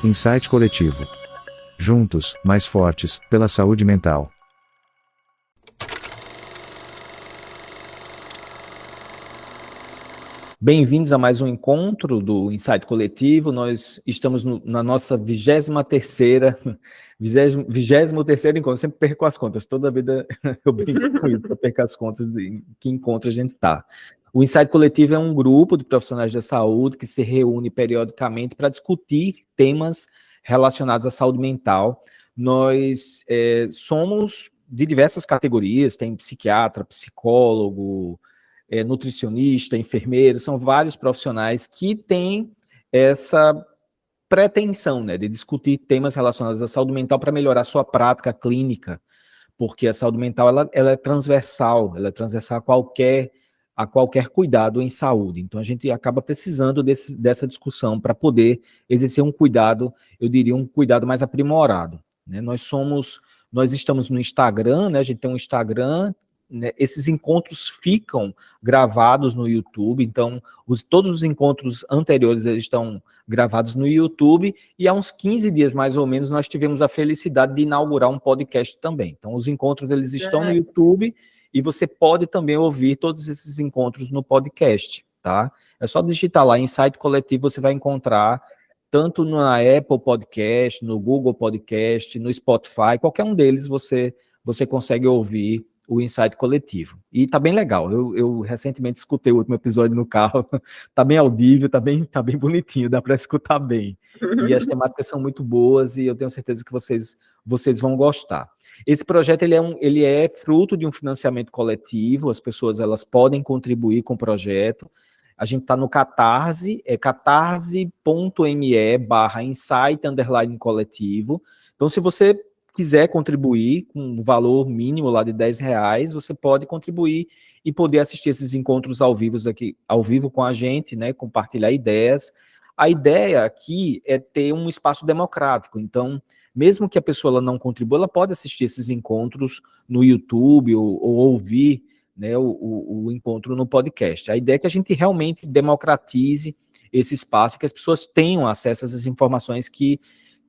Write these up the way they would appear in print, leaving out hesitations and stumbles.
Insight Coletivo. Juntos, mais fortes, pela saúde mental. Bem-vindos a mais um encontro do Insight Coletivo. Nós estamos na nossa 23ª encontro. Eu sempre perco as contas, toda a vida eu brinco com isso, eu perco as contas de que encontro a gente está. O Insight Coletivo é um grupo de profissionais da saúde que se reúne periodicamente para discutir temas relacionados à saúde mental. Nós somos de diversas categorias, tem psiquiatra, psicólogo, nutricionista, enfermeiro, são vários profissionais que têm essa pretensão, né, de discutir temas relacionados à saúde mental para melhorar a sua prática clínica, porque a saúde mental ela é transversal a qualquer cuidado em saúde. Então a gente acaba precisando dessa discussão para poder exercer um cuidado, eu diria um cuidado mais aprimorado, né? Nós estamos no Instagram, né? A gente tem um Instagram, né? Esses encontros ficam gravados no YouTube, então todos os encontros anteriores eles estão gravados no YouTube, e há uns 15 dias mais ou menos nós tivemos a felicidade de inaugurar um podcast também. Então os encontros eles estão no YouTube e você pode também ouvir todos esses encontros no podcast, tá? É só digitar lá Insight Coletivo, você vai encontrar tanto na Apple Podcast, no Google Podcast, no Spotify, qualquer um deles você consegue ouvir o Insight Coletivo. E tá bem legal. Eu recentemente escutei o último episódio no carro. Tá bem audível, tá bem bonitinho, dá para escutar bem. E as temáticas são muito boas e eu tenho certeza que vocês vão gostar. Esse projeto ele é fruto de um financiamento coletivo, as pessoas elas podem contribuir com o projeto. A gente está no Catarse, catarse.me/insight_coletivo. Então, se você quiser contribuir com um valor mínimo lá de R$10, você pode contribuir e poder assistir esses encontros ao vivo com a gente, né, compartilhar ideias. A ideia aqui é ter um espaço democrático, então, mesmo que a pessoa ela não contribua, ela pode assistir esses encontros no YouTube ou ouvir, né, o encontro no podcast. A ideia é que a gente realmente democratize esse espaço, que as pessoas tenham acesso a essas informações que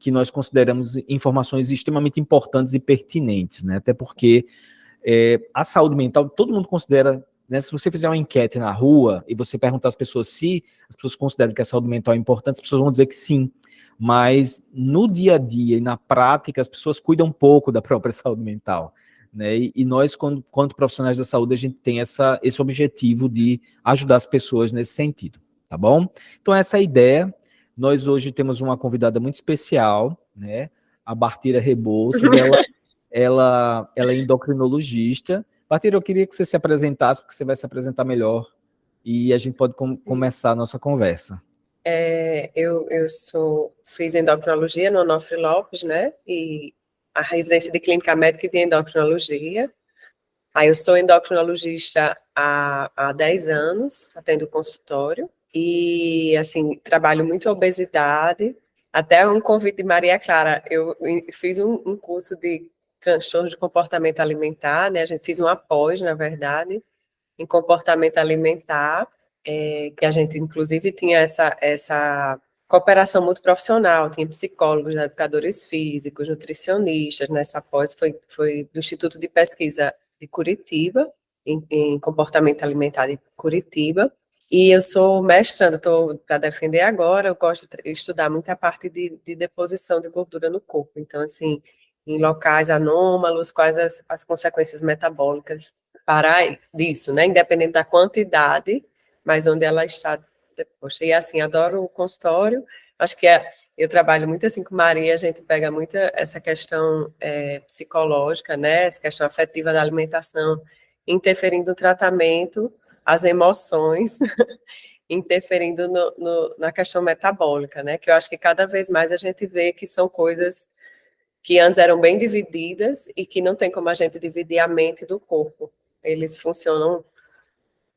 nós consideramos informações extremamente importantes e pertinentes, né? Até porque a saúde mental, todo mundo considera, né? Se você fizer uma enquete na rua e você perguntar às pessoas se as pessoas consideram que a saúde mental é importante, as pessoas vão dizer que sim, mas no dia a dia e na prática, as pessoas cuidam pouco da própria saúde mental, né? E nós, quanto profissionais da saúde, a gente tem esse objetivo de ajudar as pessoas nesse sentido, tá bom? Então, essa é a ideia. Nós hoje temos uma convidada muito especial, né? A Bartira Rebouças, ela é endocrinologista. Bartira, eu queria que você se apresentasse, porque você vai se apresentar melhor, e a gente pode começar a nossa conversa. Eu fiz endocrinologia no Onofre Lopes, né? E a residência de clínica médica de endocrinologia. Aí eu sou endocrinologista há 10 anos, atendo consultório. E, assim, trabalho muito obesidade. Até um convite de Maria Clara, eu fiz um curso de transtorno de comportamento alimentar, né? A gente fez um após, na verdade, em comportamento alimentar, que a gente, inclusive, tinha essa cooperação muito profissional, tinha psicólogos, educadores físicos, nutricionistas, nessa pós foi do Instituto de Pesquisa de Curitiba, em comportamento alimentar de Curitiba. E eu sou mestranda, estou para defender agora, eu gosto de estudar muito a parte de deposição de gordura no corpo. Então, assim, em locais anômalos, quais as consequências metabólicas para disso, né? Independente da quantidade, mas onde ela está depois. E, assim, adoro o consultório, acho que eu trabalho muito assim com Maria, a gente pega muito essa questão psicológica, né? Essa questão afetiva da alimentação, interferindo no tratamento, as emoções interferindo na questão metabólica, né? Que eu acho que cada vez mais a gente vê que são coisas que antes eram bem divididas e que não tem como a gente dividir a mente do corpo. Eles funcionam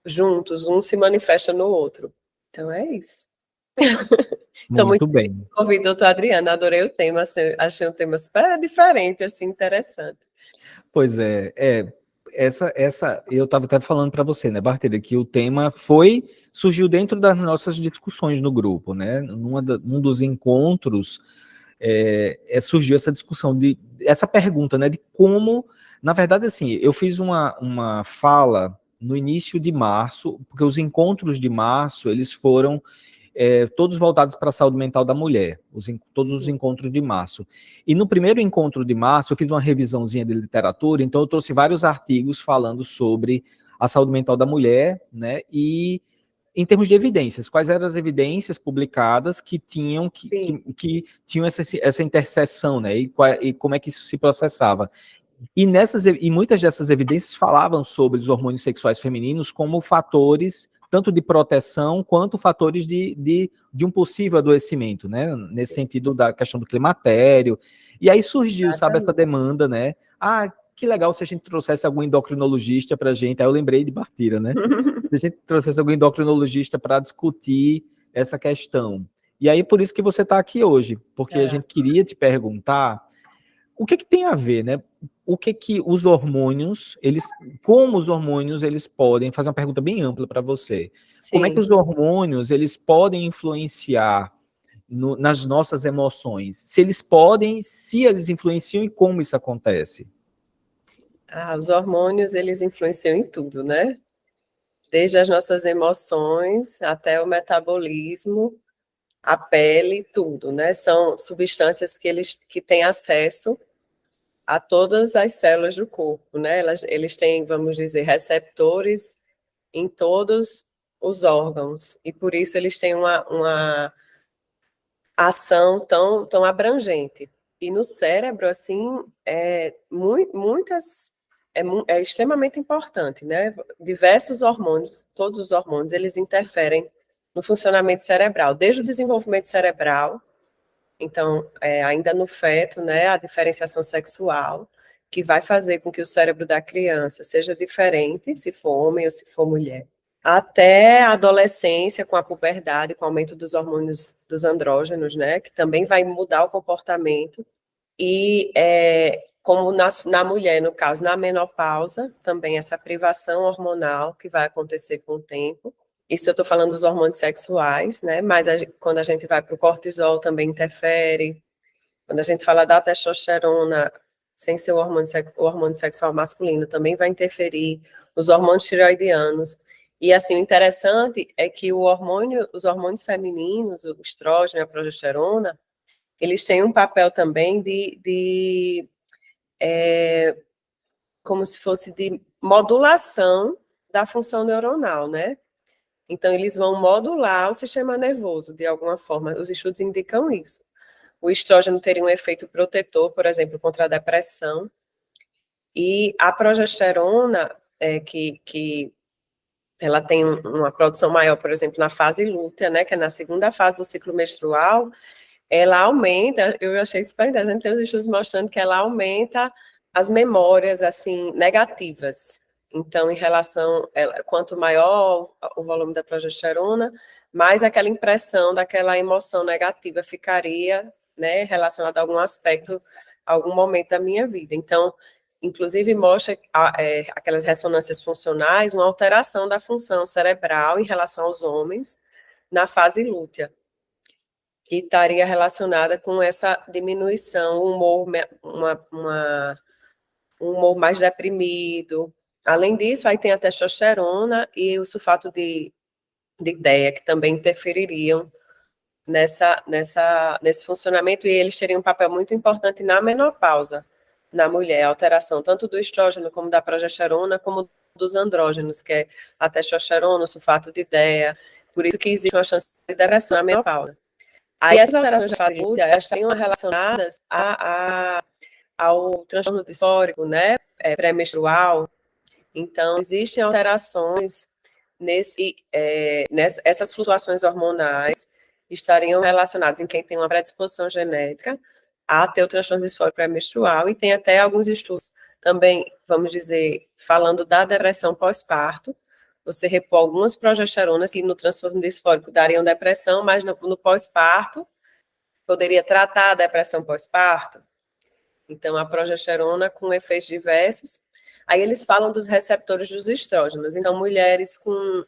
juntos, um se manifesta no outro. Então é isso. Estou muito bem. Convido o doutor Adriano, adorei o tema, achei um tema super diferente, assim, interessante. Pois eu estava até falando para você, né, Bartira, que o tema surgiu dentro das nossas discussões no grupo, né? Num dos encontros, surgiu essa discussão, essa pergunta, né, de como, na verdade, assim, eu fiz uma fala no início de março, porque os encontros de março, eles foram todos voltados para a saúde mental da mulher, todos os encontros de março. E no primeiro encontro de março, eu fiz uma revisãozinha de literatura, então eu trouxe vários artigos falando sobre a saúde mental da mulher, né, e em termos de evidências, quais eram as evidências publicadas que tinham essa interseção, né, e como é que isso se processava. E muitas dessas evidências falavam sobre os hormônios sexuais femininos como fatores tanto de proteção quanto fatores de um possível adoecimento, né? Nesse sentido da questão do climatério. E aí surgiu, sabe, essa demanda, né? Ah, que legal se a gente trouxesse algum endocrinologista para a gente. Aí eu lembrei de Bartira, né? Se a gente trouxesse algum endocrinologista para discutir essa questão. E aí por isso que você está aqui hoje, porque a gente queria te perguntar o que tem a ver, né? O que os hormônios, como os hormônios, eles podem, fazer uma pergunta bem ampla para você. Sim. Como é que os hormônios, eles podem influenciar nas nossas emoções? Se eles influenciam e como isso acontece? Os hormônios, eles influenciam em tudo, né? Desde as nossas emoções até o metabolismo, a pele, tudo, né? São substâncias que têm acesso a todas as células do corpo, né? Eles têm, vamos dizer, receptores em todos os órgãos, e por isso eles têm uma ação tão abrangente. E no cérebro, assim, é extremamente importante, né? Diversos hormônios, todos os hormônios, eles interferem no funcionamento cerebral, desde o desenvolvimento cerebral. Então, ainda no feto, né, a diferenciação sexual, que vai fazer com que o cérebro da criança seja diferente, se for homem ou se for mulher. Até a adolescência, com a puberdade, com o aumento dos hormônios dos andrógenos, né, que também vai mudar o comportamento. E, como na mulher, no caso, na menopausa, também essa privação hormonal que vai acontecer com o tempo. Isso eu estou falando dos hormônios sexuais, né? Mas quando a gente vai para o cortisol também interfere. Quando a gente fala da testosterona, sem ser o hormônio sexual masculino, também vai interferir. Os hormônios tireoidianos. E, assim, o interessante é que os hormônios femininos, o estrógeno e a progesterona, eles têm um papel também como se fosse de modulação da função neuronal, né? Então, eles vão modular o sistema nervoso, de alguma forma. Os estudos indicam isso. O estrógeno teria um efeito protetor, por exemplo, contra a depressão. E a progesterona, que ela tem uma produção maior, por exemplo, na fase lútea, né, que é na segunda fase do ciclo menstrual, ela aumenta, eu achei super interessante, tem os estudos mostrando que ela aumenta as memórias, assim, negativas. Então, quanto maior o volume da progesterona, mais aquela impressão daquela emoção negativa ficaria, né, relacionada a algum aspecto, a algum momento da minha vida. Então, inclusive mostra aquelas ressonâncias funcionais, uma alteração da função cerebral em relação aos homens na fase lútea, que estaria relacionada com essa diminuição, um humor mais deprimido. Além disso, aí tem a testosterona e o sulfato de ideia, que também interfeririam nesse funcionamento, e eles teriam um papel muito importante na menopausa, na mulher, a alteração tanto do estrógeno como da progesterona, como dos andrógenos, que é a testosterona, o sulfato de ideia, por isso que existe uma chance de depressão na menopausa. Aí essas alterações de fase lútea, elas estariam relacionadas ao transtorno disfórico, né, pré-menstrual. Então, existem alterações essas flutuações hormonais estariam relacionadas em quem tem uma predisposição genética a ter o transtorno disfórico pré-menstrual, e tem até alguns estudos também, vamos dizer, falando da depressão pós-parto, você repor algumas progesteronas que no transtorno disfórico dariam depressão, mas no pós-parto poderia tratar a depressão pós-parto. Então, a progesterona com efeitos diversos. Aí eles falam dos receptores dos estrógenos. Então, mulheres com...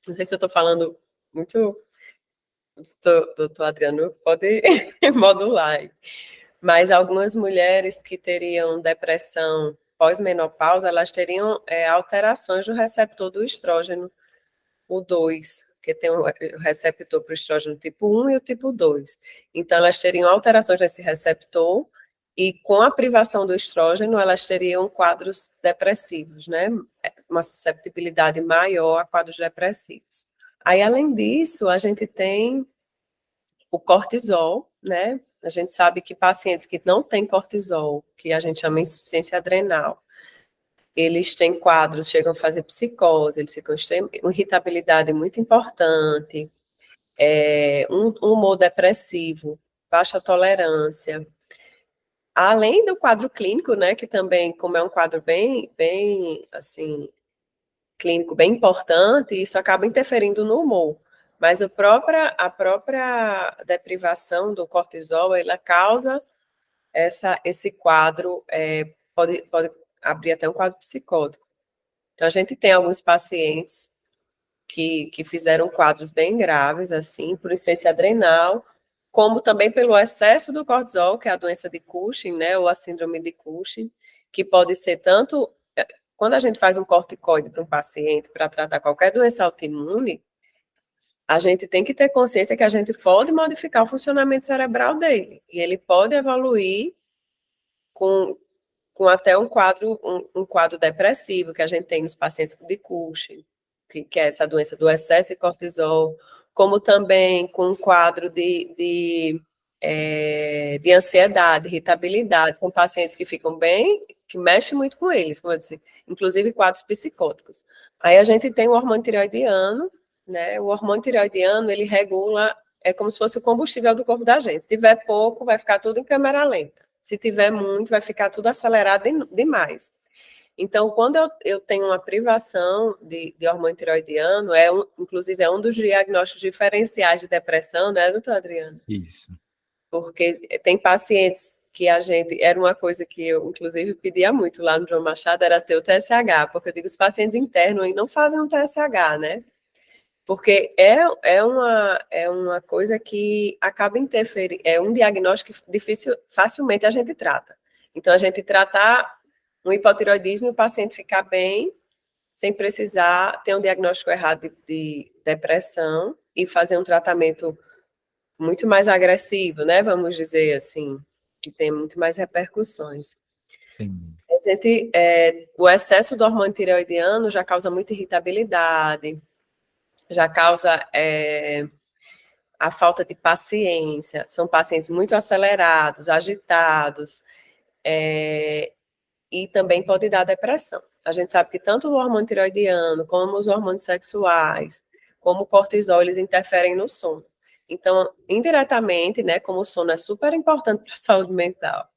Não sei se eu estou falando muito doutor Adriano pode modular aí. Mas algumas mulheres que teriam depressão pós-menopausa, elas teriam alterações do receptor do estrógeno, o 2, que tem o receptor para o estrógeno tipo 1 e o tipo 2. Então, elas teriam alterações nesse receptor e com a privação do estrógeno, elas teriam quadros depressivos, né? Uma susceptibilidade maior a quadros depressivos. Aí, além disso, a gente tem o cortisol, né? A gente sabe que pacientes que não têm cortisol, que a gente chama de insuficiência adrenal, eles têm quadros, chegam a fazer psicose, eles ficam uma irritabilidade muito importante, um humor depressivo, baixa tolerância. Além do quadro clínico, né, que também, como é um quadro bem, assim, clínico bem importante, isso acaba interferindo no humor. Mas a própria deprivação do cortisol, ela causa esse quadro, pode abrir até um quadro psicótico. Então, a gente tem alguns pacientes que fizeram quadros bem graves, assim, por insuficiência adrenal, como também pelo excesso do cortisol, que é a doença de Cushing, né, ou a síndrome de Cushing, que pode ser tanto, quando a gente faz um corticoide para um paciente para tratar qualquer doença autoimune, a gente tem que ter consciência que a gente pode modificar o funcionamento cerebral dele, e ele pode evoluir com até um quadro depressivo que a gente tem nos pacientes de Cushing, que é essa doença do excesso de cortisol, como também com um quadro de ansiedade, irritabilidade. São pacientes que ficam bem, que mexem muito com eles, como eu disse, inclusive quadros psicóticos. Aí a gente tem o hormônio tireoidiano, né? O hormônio tireoidiano, ele regula, é como se fosse o combustível do corpo da gente. Se tiver pouco, vai ficar tudo em câmera lenta. Se tiver muito, vai ficar tudo acelerado demais. Então, quando eu tenho uma privação de hormônio tireoidiano, inclusive é um dos diagnósticos diferenciais de depressão, né, doutor Adriano? Isso. Porque tem pacientes que era uma coisa que eu, inclusive, pedia muito lá no João Machado, era ter o TSH, porque eu digo, os pacientes internos não fazem um TSH, né? Porque é uma coisa que acaba interferindo, é um diagnóstico difícil, facilmente a gente trata. Então, a gente tratar um hipotireoidismo e o paciente ficar bem, sem precisar ter um diagnóstico errado de depressão e fazer um tratamento muito mais agressivo, né? Vamos dizer assim, que tem muito mais repercussões. Sim. O excesso do hormônio tireoidiano já causa muita irritabilidade, já causa a falta de paciência, são pacientes muito acelerados, agitados, e também pode dar depressão. A gente sabe que tanto o hormônio tireoidiano, como os hormônios sexuais, como o cortisol, eles interferem no sono. Então, indiretamente, né, como o sono é super importante para a saúde mental,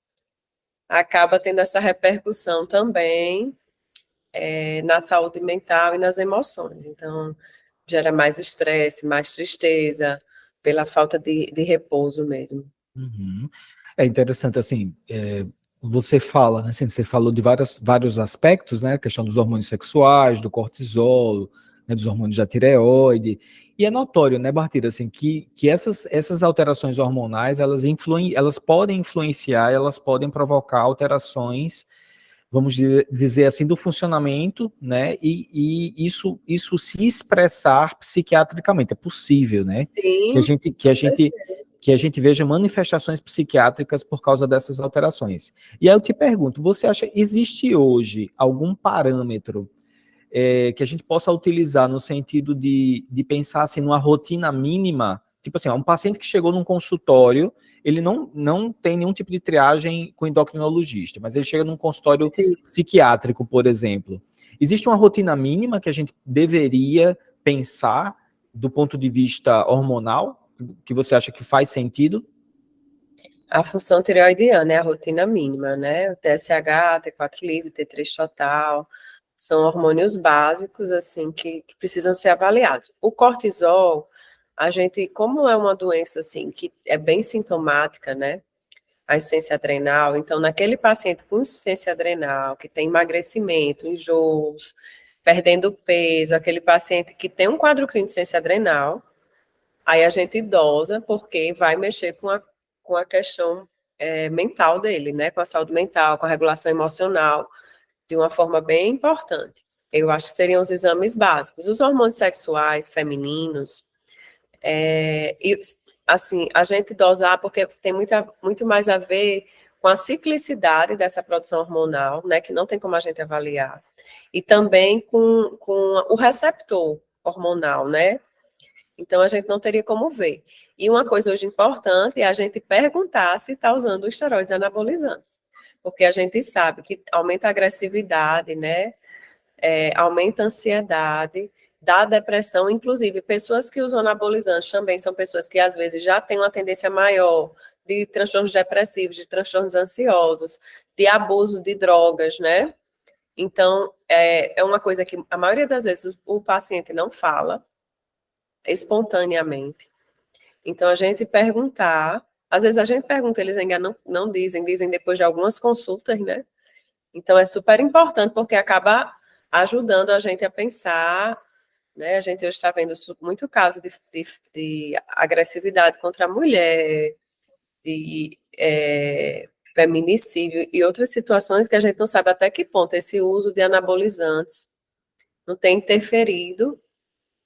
acaba tendo essa repercussão também na saúde mental e nas emoções. Então, gera mais estresse, mais tristeza, pela falta de repouso mesmo. Uhum. É interessante, assim, você fala, né, assim, você falou de vários aspectos, né, a questão dos hormônios sexuais, do cortisol, né, dos hormônios da tireoide, e é notório, né, Bartira, assim, que essas alterações hormonais, elas podem influenciar, elas podem provocar alterações, vamos dizer assim, do funcionamento, né, e isso se expressar psiquiatricamente, é possível, né, Sim, que a gente veja manifestações psiquiátricas por causa dessas alterações. E aí eu te pergunto, você acha, existe hoje algum parâmetro que a gente possa utilizar no sentido de pensar assim, numa rotina mínima? Tipo assim, um paciente que chegou num consultório, ele não tem nenhum tipo de triagem com endocrinologista, mas ele chega num consultório sim. psiquiátrico, por exemplo. Existe uma rotina mínima que a gente deveria pensar do ponto de vista hormonal, que você acha que faz sentido? A função tireoidiana é a rotina mínima, né? O TSH, T4 livre, T3 total, são hormônios básicos, assim, que precisam ser avaliados. O cortisol, a gente, como é uma doença, assim, que é bem sintomática, né? A insuficiência adrenal, então, naquele paciente com insuficiência adrenal, que tem emagrecimento, enjoos, perdendo peso, aquele paciente que tem um quadro clínico de insuficiência adrenal, Aí a gente dosa, porque vai mexer com a questão mental dele, né? Com a saúde mental, com a regulação emocional, de uma forma bem importante. Eu acho que seriam os exames básicos. Os hormônios sexuais femininos, e, assim, a gente dosar, porque tem muito mais a ver com a ciclicidade dessa produção hormonal, né, que não tem como a gente avaliar, e também com o receptor hormonal, né? Então, a gente não teria como ver. E uma coisa hoje importante é a gente perguntar se está usando esteroides anabolizantes, porque a gente sabe que aumenta a agressividade, né? Aumenta a ansiedade, dá depressão, inclusive pessoas que usam anabolizantes também são pessoas que às vezes já têm uma tendência maior de transtornos depressivos, de transtornos ansiosos, de abuso de drogas, né? Então, é uma coisa que a maioria das vezes o paciente não fala espontaneamente. Então, a gente perguntar, às vezes a gente pergunta, eles ainda não dizem depois de algumas consultas, né? Então, é super importante, porque acaba ajudando a gente a pensar, né? A gente hoje está vendo muito caso de agressividade contra a mulher, de feminicídio e outras situações que a gente não sabe até que ponto esse uso de anabolizantes não tem interferido,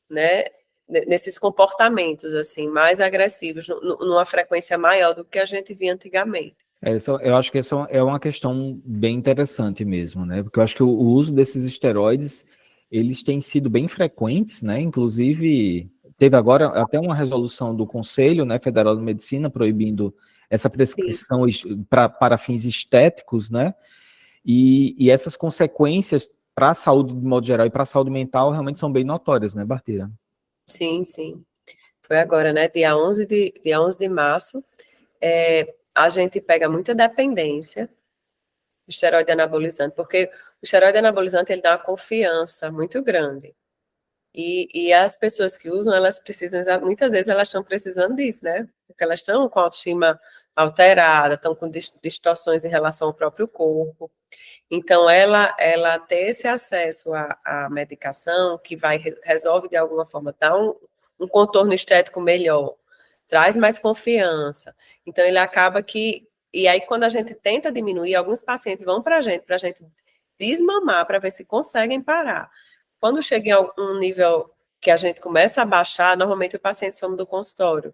né, nesses comportamentos assim mais agressivos, numa frequência maior do que a gente via antigamente. Eu acho que essa é uma questão bem interessante mesmo, né? Porque eu acho que o uso desses esteroides, eles têm sido bem frequentes, né? Inclusive, teve agora até uma resolução do Conselho, né, Federal de Medicina proibindo essa prescrição para fins estéticos, né? E essas consequências para a saúde, de modo geral, e para a saúde mental, realmente são bem notórias, né, Bartira? Sim, sim. Foi agora, né? Dia 11 de março. A gente pega muita dependência do esteroide anabolizante, porque o esteroide anabolizante ele dá uma confiança muito grande. E as pessoas que usam, elas precisam, muitas vezes elas estão precisando disso, né? Porque elas estão com a autoestima alterada, estão com distorções em relação ao próprio corpo. Então, ela ter esse acesso à medicação, que resolve de alguma forma, dar um contorno estético melhor, traz mais confiança. Então, ele acaba que. E aí, quando a gente tenta diminuir, alguns pacientes vão para a gente desmamar, para ver se conseguem parar. Quando chega em um nível que a gente começa a baixar, normalmente o paciente some do consultório.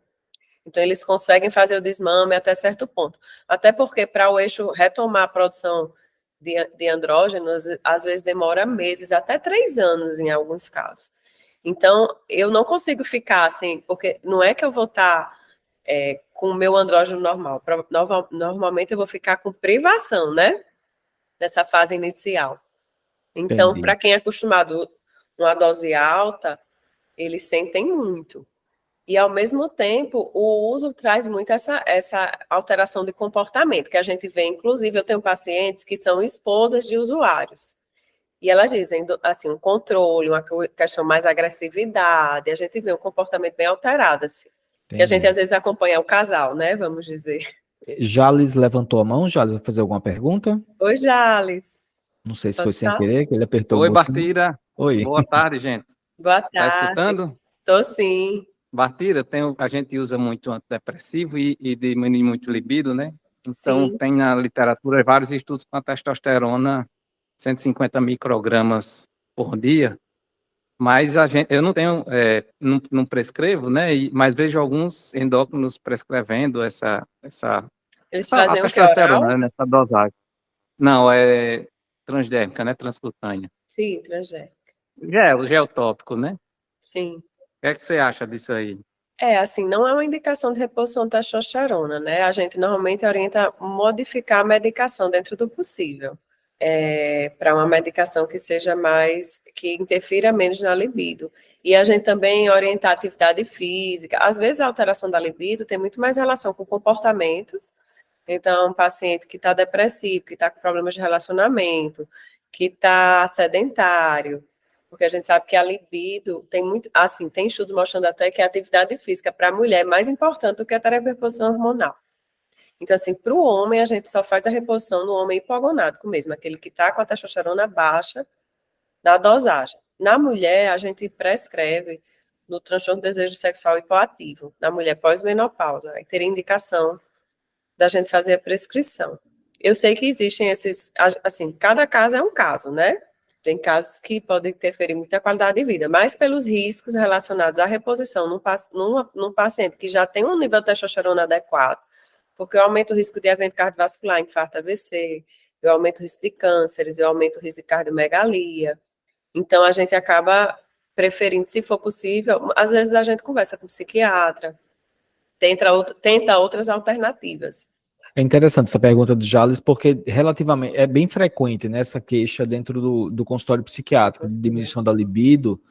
Então, eles conseguem fazer o desmame até certo ponto. Até porque, para o eixo retomar a produção de andrógenos, às vezes demora meses, até 3 anos em alguns casos. Então, eu não consigo ficar assim, porque não é que eu vou estar com o meu andrógeno normal. Normalmente, eu vou ficar com privação, né? Nessa fase inicial. Então, para quem é acostumado uma dose alta, eles sentem muito. E, ao mesmo tempo, o uso traz muito essa alteração de comportamento, que a gente vê, inclusive, eu tenho pacientes que são esposas de usuários. E elas dizem, assim, um controle, uma questão mais agressividade, a gente vê um comportamento bem alterado, assim. Que a gente, às vezes, acompanha o casal, né, vamos dizer. Jales levantou a mão. Jales, vai fazer alguma pergunta? Oi, Jales. Não sei se foi sem querer, que ele apertou Oi, o botão. Bartira. Oi. Boa tarde, gente. Boa tarde. Tá escutando? Tô sim. Bartira, a gente usa muito antidepressivo e diminui muito libido, né? Então, Sim. tem na literatura vários estudos com a testosterona, 150 microgramas por dia, mas eu não tenho, não prescrevo, né? Mas vejo alguns endócrinos prescrevendo Eles fazem a o que, oral? testosterona, né, nessa dosagem. Não, é transdérmica, né? Transcutânea. Sim, transgênico. Gel tópico, né? Sim. O que é que você acha disso aí? Assim, não é uma indicação de reposição de testosterona, né? A gente normalmente orienta a modificar a medicação dentro do possível, para uma medicação que seja que interfira menos na libido. E a gente também orienta a atividade física. Às vezes a alteração da libido tem muito mais relação com o comportamento. Então, um paciente que está depressivo, que está com problemas de relacionamento, que está sedentário, porque a gente sabe que a libido tem muito, assim, tem estudos mostrando até que a atividade física para a mulher é mais importante do que a terapia de reposição hormonal. Então, assim, para o homem, a gente só faz a reposição no homem hipogonádico mesmo, aquele que está com a testosterona baixa na dosagem. Na mulher, a gente prescreve no transtorno do desejo sexual hipoativo, na mulher pós-menopausa. Aí teria indicação da gente fazer a prescrição. Eu sei que existem esses, assim, cada caso é um caso, né? Tem casos que podem interferir muito na qualidade de vida, mas pelos riscos relacionados à reposição num paciente que já tem um nível de testosterona adequado, porque eu aumento o risco de evento cardiovascular, infarto AVC, eu aumento o risco de cânceres, eu aumento o risco de cardiomegalia. Então, a gente acaba preferindo, se for possível, às vezes a gente conversa com o psiquiatra, tenta outras alternativas. É interessante essa pergunta do Jales, porque relativamente é bem frequente, né, essa queixa dentro do consultório psiquiátrico de diminuição da libido,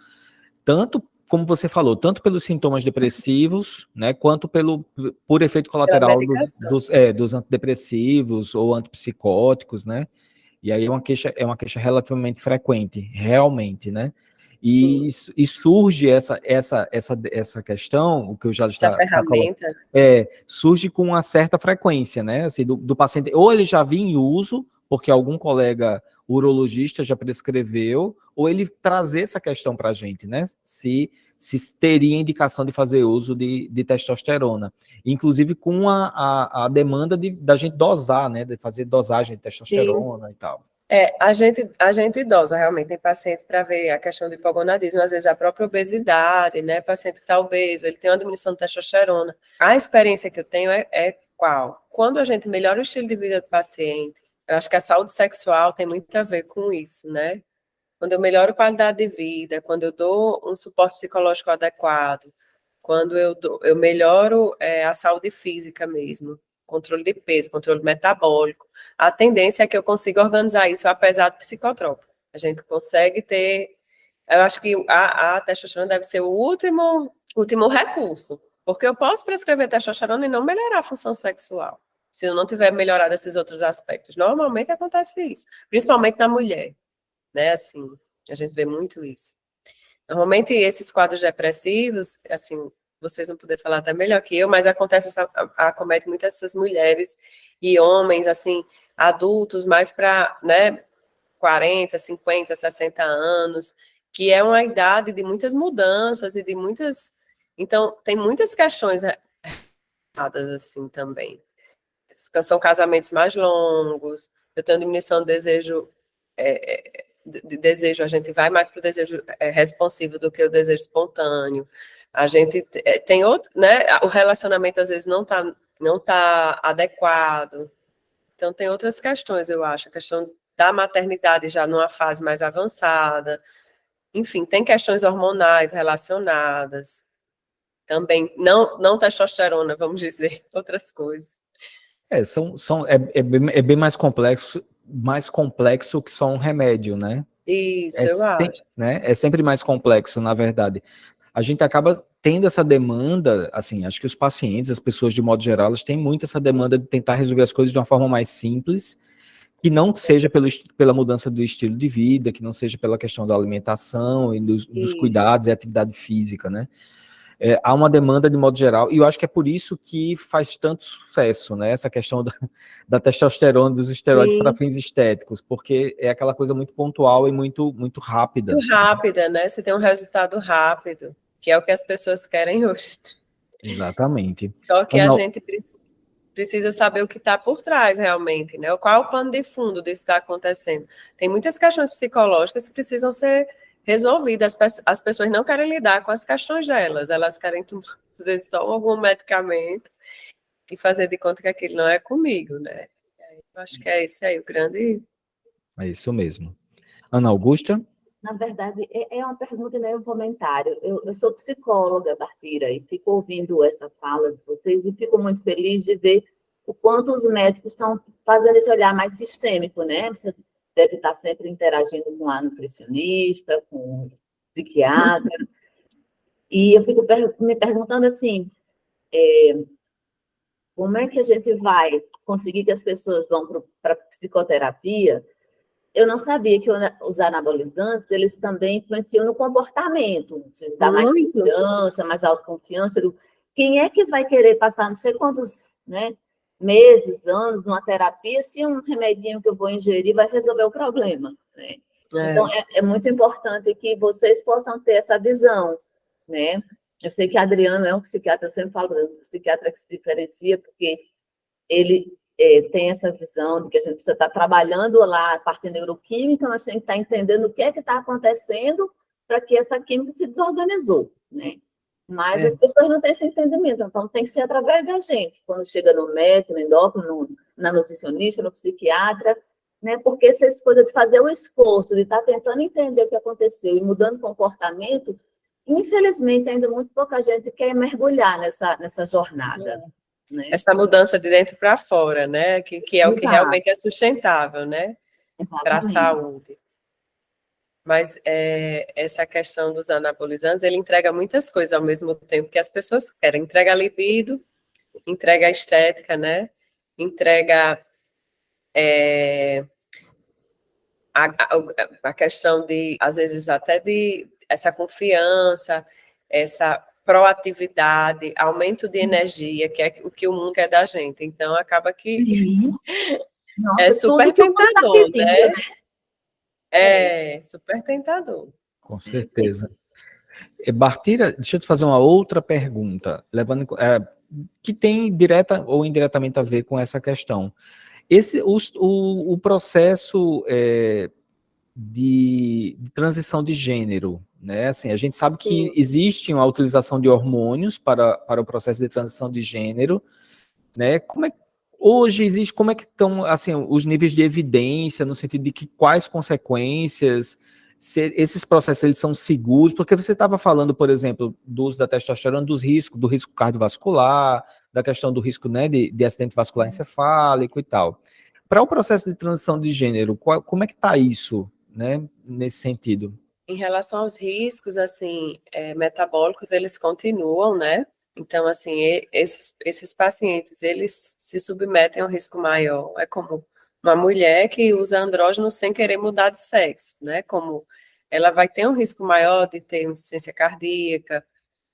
tanto, como você falou, tanto pelos sintomas depressivos, né, quanto por efeito colateral dos antidepressivos ou antipsicóticos, né, e aí é uma queixa relativamente frequente, realmente, né, e surge essa questão, o que eu já essa ferramenta, surge com uma certa frequência, né? Assim, do paciente, ou ele já vinha em uso, porque algum colega urologista já prescreveu, ou ele trazer essa questão para a gente, né? Se teria indicação de fazer uso de testosterona. Inclusive com a demanda da gente dosar, né? De fazer dosagem de testosterona e tal. A gente idosa, realmente, tem pacientes para ver a questão do hipogonadismo, às vezes a própria obesidade, né, paciente que está obeso, ele tem uma diminuição de testosterona. A experiência que eu tenho é qual? Quando a gente melhora o estilo de vida do paciente, eu acho que a saúde sexual tem muito a ver com isso, né? Quando eu melhoro a qualidade de vida, quando eu dou um suporte psicológico adequado, quando eu melhoro a saúde física mesmo, controle de peso, controle metabólico, a tendência é que eu consiga organizar isso apesar do psicotrópico. A gente consegue ter... Eu acho que a testosterona deve ser o último recurso, porque eu posso prescrever testosterona e não melhorar a função sexual, se eu não tiver melhorado esses outros aspectos. Normalmente acontece isso, principalmente na mulher, né? Assim, a gente vê muito isso. Normalmente esses quadros depressivos, assim, vocês vão poder falar até melhor que eu, mas acomete muito essas mulheres e homens, assim, adultos, mais para, né, 40, 50, 60 anos, que é uma idade de muitas mudanças e de muitas... Então, tem muitas questões erradas, assim, também. São casamentos mais longos, eu tenho diminuição do desejo... de desejo, a gente vai mais para o desejo responsivo do que o desejo espontâneo. A gente tem outro, né? O relacionamento às vezes não tá adequado. Então tem outras questões, eu acho, a questão da maternidade já numa fase mais avançada. Enfim, tem questões hormonais relacionadas. Também não testosterona, vamos dizer, outras coisas. É bem mais complexo que só um remédio, né? Isso, eu acho. Né? É sempre mais complexo, na verdade. A gente acaba tendo essa demanda, assim, acho que os pacientes, as pessoas de modo geral, elas têm muito essa demanda de tentar resolver as coisas de uma forma mais simples, que não seja pela mudança do estilo de vida, que não seja pela questão da alimentação e dos cuidados e atividade física, né? Há uma demanda de modo geral, e eu acho que é por isso que faz tanto sucesso, né, essa questão da testosterona, dos esteroides para fins estéticos, porque é aquela coisa muito pontual e muito, muito rápida. Muito rápida, né? Você tem um resultado rápido, que é o que as pessoas querem hoje. Exatamente. Só que a gente precisa saber o que está por trás, realmente, né? Qual é o pano de fundo disso que está acontecendo. Tem muitas questões psicológicas que precisam ser resolvidas. As pessoas não querem lidar com as questões delas, elas querem fazer só algum medicamento e fazer de conta que aquilo não é comigo, né? Eu acho que é esse aí o grande... É isso mesmo. Ana Augusta? Na verdade, é uma pergunta e meio um comentário. Eu sou psicóloga, Bartira, e fico ouvindo essa fala de vocês e fico muito feliz de ver o quanto os médicos estão fazendo esse olhar mais sistêmico, né? Você deve estar sempre interagindo com a nutricionista, com o psiquiatra. E eu fico me perguntando assim, como é que a gente vai conseguir que as pessoas vão para a psicoterapia? Eu não sabia que os anabolizantes, eles também influenciam no comportamento, dá mais segurança, mais autoconfiança. Quem é que vai querer passar não sei quantos, né, meses, anos numa terapia se um remedinho que eu vou ingerir vai resolver o problema, né? Então, é muito importante que vocês possam ter essa visão né? Eu sei que Adriano é um psiquiatra, eu sempre falo, é um psiquiatra que se diferencia, porque ele tem essa visão de que a gente precisa estar trabalhando lá a parte neuroquímica, mas tem que estar entendendo o que é que está acontecendo para que essa química se desorganizou, né? Mas as pessoas não têm esse entendimento, então tem que ser através da gente, quando chega no médico, no endócrino, na nutricionista, no psiquiatra, né? Porque se essa coisa de fazer o esforço, de estar tentando entender o que aconteceu e mudando o comportamento, infelizmente ainda muito pouca gente quer mergulhar nessa jornada. Né? Essa mudança de dentro para fora, né? Que é o que realmente é sustentável, né? Para a saúde. Mas essa questão dos anabolizantes, ele entrega muitas coisas ao mesmo tempo que as pessoas querem. Entrega a libido, entrega a estética, né? Entrega a questão de, às vezes, até de essa confiança, essa proatividade, aumento de energia, que é o que o mundo quer da gente. Então, acaba que Nossa, é super tentador, pedindo, né? É super tentador. Com certeza. Bartira, deixa eu te fazer uma outra pergunta, que tem direta ou indiretamente a ver com essa questão. O processo de transição de gênero, né? Assim, a gente sabe que existe a utilização de hormônios para o processo de transição de gênero, né? Hoje existe, como é que estão assim, os níveis de evidência, no sentido de que quais consequências esses processos eles são seguros? Porque você estava falando, por exemplo, do uso da testosterona, do risco cardiovascular, da questão do risco, né, de acidente vascular encefálico e tal. Para o processo de transição de gênero, como é que está isso, né, nesse sentido? Em relação aos riscos, assim, metabólicos, eles continuam, né? Então, assim, esses pacientes, eles se submetem a um risco maior. É como uma mulher que usa andrógeno sem querer mudar de sexo, né? Como ela vai ter um risco maior de ter insuficiência cardíaca,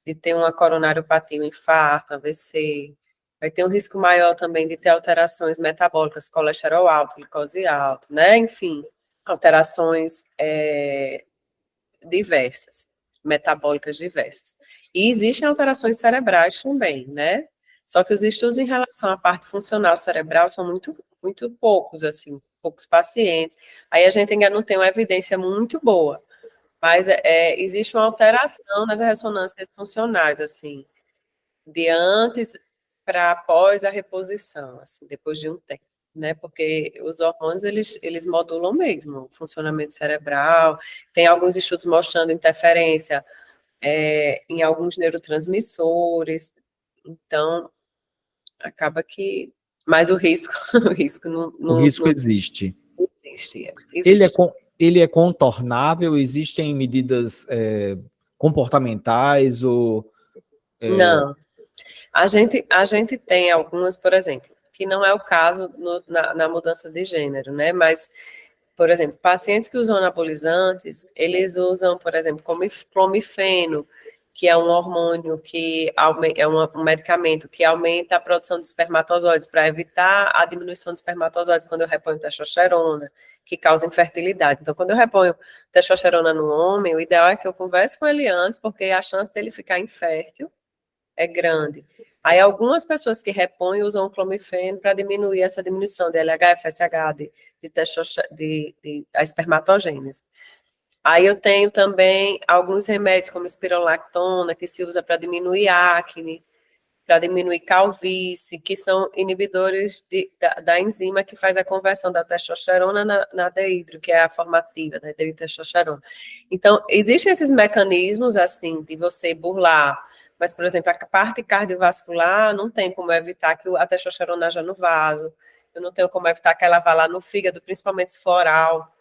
de ter uma coronariopatia, um infarto, AVC. Vai ter um risco maior também de ter alterações metabólicas, colesterol alto, glicose alto, né? Enfim, alterações diversas, metabólicas diversas. E existem alterações cerebrais também, né? Só que os estudos em relação à parte funcional cerebral são muito poucos, assim, poucos pacientes. Aí a gente ainda não tem uma evidência muito boa, mas existe uma alteração nas ressonâncias funcionais, assim, de antes para após a reposição, assim, depois de um tempo, né? Porque os hormônios, eles modulam mesmo o funcionamento cerebral. Tem alguns estudos mostrando interferência em alguns neurotransmissores. Então, acaba que... Mas o risco, o risco O risco existe. Existe. Ele é contornável? Existem medidas comportamentais ou... Não. A gente tem algumas, por exemplo, que não é o caso na mudança de gênero, né? Mas, por exemplo, pacientes que usam anabolizantes, eles usam, por exemplo, clomifeno, que é um hormônio um medicamento que aumenta a produção de espermatozoides para evitar a diminuição de espermatozoides quando eu reponho testosterona, que causa infertilidade. Então, quando eu reponho testosterona no homem, o ideal é que eu converse com ele antes, porque a chance dele ficar infértil é grande. Aí algumas pessoas que repõem usam o clomifeno para diminuir essa diminuição de LH, FSH, de a espermatogênese. Aí eu tenho também alguns remédios, como espirolactona, que se usa para diminuir acne, para diminuir calvície, que são inibidores da enzima que faz a conversão da testosterona na deidro, que é a formativa, da deidrotestosterona. Então, existem esses mecanismos, assim, de você burlar, mas, por exemplo, a parte cardiovascular não tem como evitar que a testosterona haja no vaso, eu não tenho como evitar que ela vá lá no fígado, principalmente se for oral,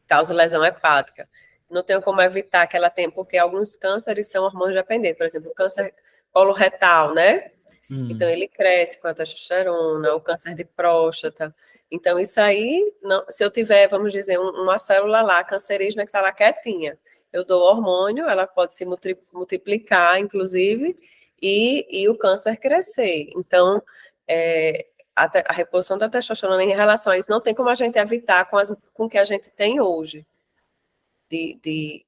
causa lesão hepática. Não tenho como evitar que ela tenha, porque alguns cânceres são hormônios dependentes, por exemplo, o câncer coloretal, né? Então, ele cresce com a testosterona, o câncer de próstata. Então, isso aí, se eu tiver, vamos dizer, uma célula lá cancerígena que está lá quietinha, eu dou hormônio, ela pode se multiplicar, inclusive, e o câncer crescer. Então, a reposição da testosterona em relação a isso não tem como a gente evitar com o que a gente tem hoje, de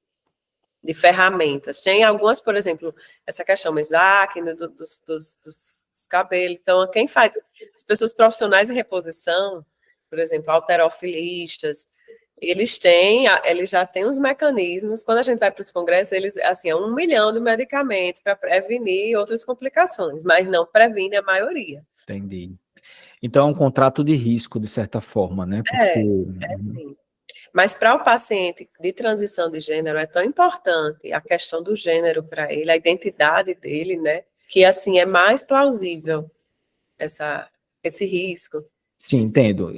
de ferramentas. Tem algumas, por exemplo, essa questão mesmo da acne, dos cabelos. Então, quem faz, as pessoas profissionais em reposição, por exemplo, halterofilistas, eles já têm os mecanismos. Quando a gente vai para os congressos, eles, assim, é 1 milhão de medicamentos para prevenir outras complicações, mas não previne a maioria. Entendi. Então, é um contrato de risco, de certa forma, né? É sim. Mas para o paciente de transição de gênero é tão importante a questão do gênero para ele, a identidade dele, né? Que, assim, é mais plausível esse risco. Sim, entendo.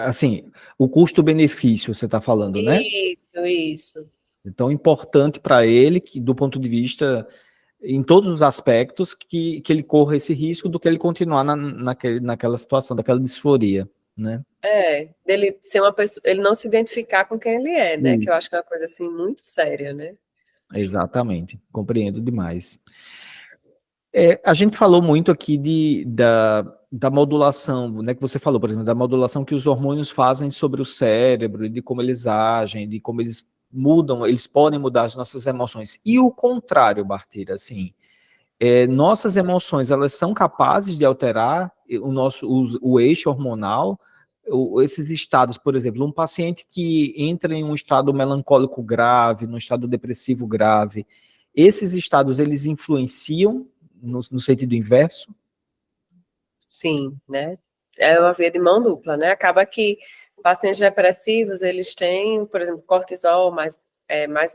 Assim, o custo-benefício, você está falando, né? Isso. Então, importante para ele, que, do ponto de vista, em todos os aspectos, que ele corra esse risco do que ele continuar naquela situação, daquela disforia, né? Dele ser uma pessoa, ele não se identificar com quem ele é, né? Que eu acho que é uma coisa, assim, muito séria, né? Exatamente, compreendo demais. A gente falou muito aqui da modulação, né, que você falou, por exemplo, da modulação que os hormônios fazem sobre o cérebro, de como eles agem, de como eles mudam, eles podem mudar as nossas emoções. E o contrário, Bartira, assim, nossas emoções, elas são capazes de alterar o eixo hormonal, esses estados, por exemplo, um paciente que entra em um estado melancólico grave, num estado depressivo grave, esses estados, eles influenciam no sentido inverso? Sim, né? É uma via de mão dupla, né? Acaba que pacientes depressivos, eles têm, por exemplo, cortisol mais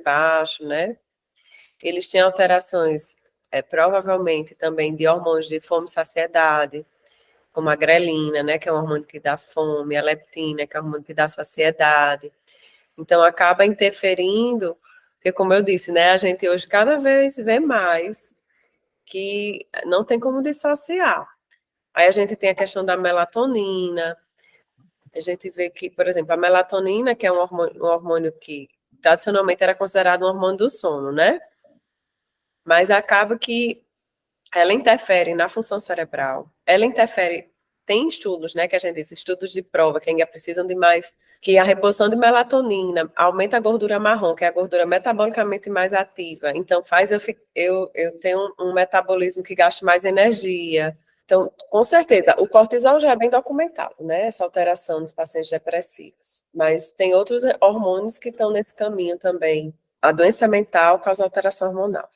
baixo, né? Eles têm alterações, provavelmente também de hormônios de fome e saciedade, como a grelina, né? Que é um hormônio que dá fome, a leptina, que é um hormônio que dá saciedade. Então, acaba interferindo, porque, como eu disse, né? A gente hoje cada vez vê mais que não tem como dissociar. Aí a gente tem a questão da melatonina, a gente vê que, por exemplo, a melatonina, que é um hormônio que tradicionalmente era considerado um hormônio do sono, né? Mas acaba que ela interfere na função cerebral, ela interfere, tem estudos, né, que a gente diz, estudos de prova, que ainda precisam de mais, que a reposição de melatonina aumenta a gordura marrom, que é a gordura metabolicamente mais ativa, então faz eu tenho um metabolismo que gasta mais energia. Então, com certeza, o cortisol já é bem documentado, né, essa alteração dos pacientes depressivos, mas tem outros hormônios que estão nesse caminho também. A doença mental causa alteração hormonal.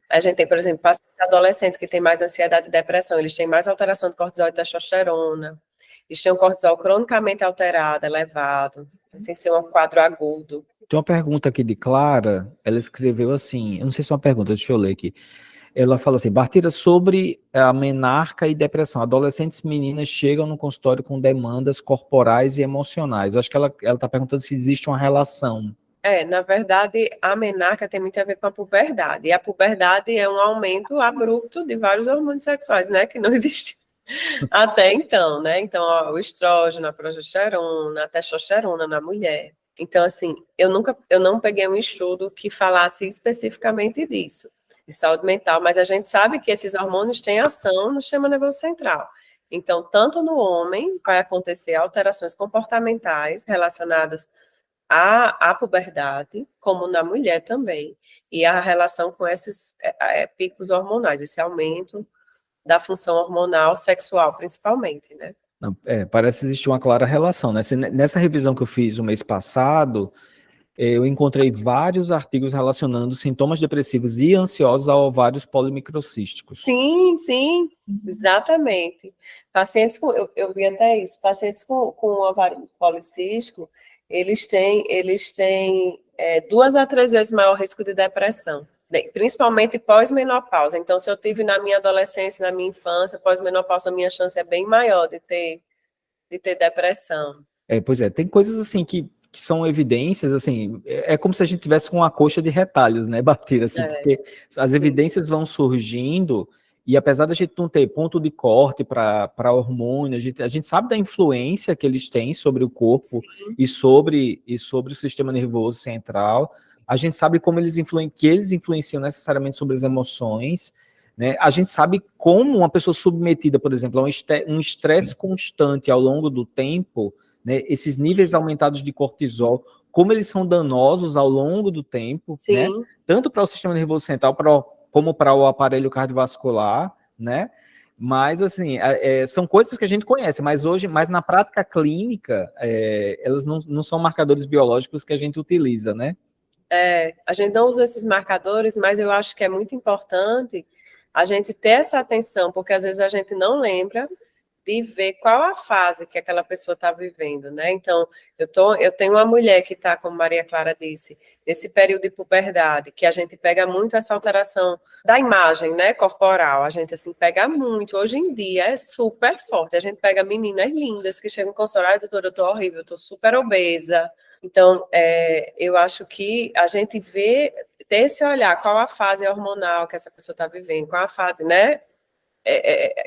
A gente tem, por exemplo, pacientes adolescentes que têm mais ansiedade e depressão, eles têm mais alteração de cortisol e testosterona, eles têm um cortisol cronicamente alterado, elevado, sem ser um quadro agudo. Tem uma pergunta aqui de Clara, ela escreveu assim, eu não sei se é uma pergunta, deixa eu ler aqui. Ela fala assim, Bartira, sobre a menarca e depressão, adolescentes meninas chegam no consultório com demandas corporais e emocionais. Acho que ela está perguntando se existe uma relação. Na verdade, a menarca tem muito a ver com a puberdade, e a puberdade é um aumento abrupto de vários hormônios sexuais, né, que não existiam até então, né, então ó, o estrógeno, a progesterona, a testosterona na mulher. Então, assim, eu não peguei um estudo que falasse especificamente disso, de saúde mental, mas a gente sabe que esses hormônios têm ação no sistema nervoso central. Então, tanto no homem vai acontecer alterações comportamentais relacionadas à puberdade, como na mulher também, e a relação com esses picos hormonais, esse aumento da função hormonal sexual, principalmente, né? Não, parece existir uma clara relação, né? Nessa revisão que eu fiz o mês passado, eu encontrei vários artigos relacionando sintomas depressivos e ansiosos a ovários polimicrocísticos. Sim, exatamente. Pacientes com, eu vi até isso, pacientes com ovário policístico, eles têm 2 a 3 vezes maior risco de depressão, principalmente pós-menopausa. Então, se eu tive na minha adolescência, na minha infância, pós-menopausa, a minha chance é bem maior de ter depressão. Pois é, tem coisas assim que são evidências, assim, é como se a gente tivesse com uma coxa de retalhos, né, Bartira, assim, porque as evidências vão surgindo, e apesar da gente não ter ponto de corte para hormônio, a gente sabe da influência que eles têm sobre o corpo e sobre o sistema nervoso central, a gente sabe como eles influenciam necessariamente sobre as emoções, né? A gente sabe como uma pessoa submetida, por exemplo, a um estresse constante ao longo do tempo, né, esses níveis aumentados de cortisol, como eles são danosos ao longo do tempo, né? Sim. Tanto para o sistema nervoso central como para o aparelho cardiovascular, né? Mas, assim, são coisas que a gente conhece, mas na prática clínica, elas não são marcadores biológicos que a gente utiliza, né? A gente não usa esses marcadores, mas eu acho que é muito importante a gente ter essa atenção, porque às vezes a gente não lembra de ver qual a fase que aquela pessoa está vivendo, né? Então, eu tenho uma mulher que está, como Maria Clara disse, nesse período de puberdade, que a gente pega muito essa alteração da imagem, né, corporal, a gente, assim, pega muito, hoje em dia é super forte, a gente pega meninas lindas que chegam com consultório, doutora, eu tô horrível, eu tô super obesa. Então, eu acho que a gente ter esse olhar, qual a fase hormonal que essa pessoa está vivendo, qual a fase, né,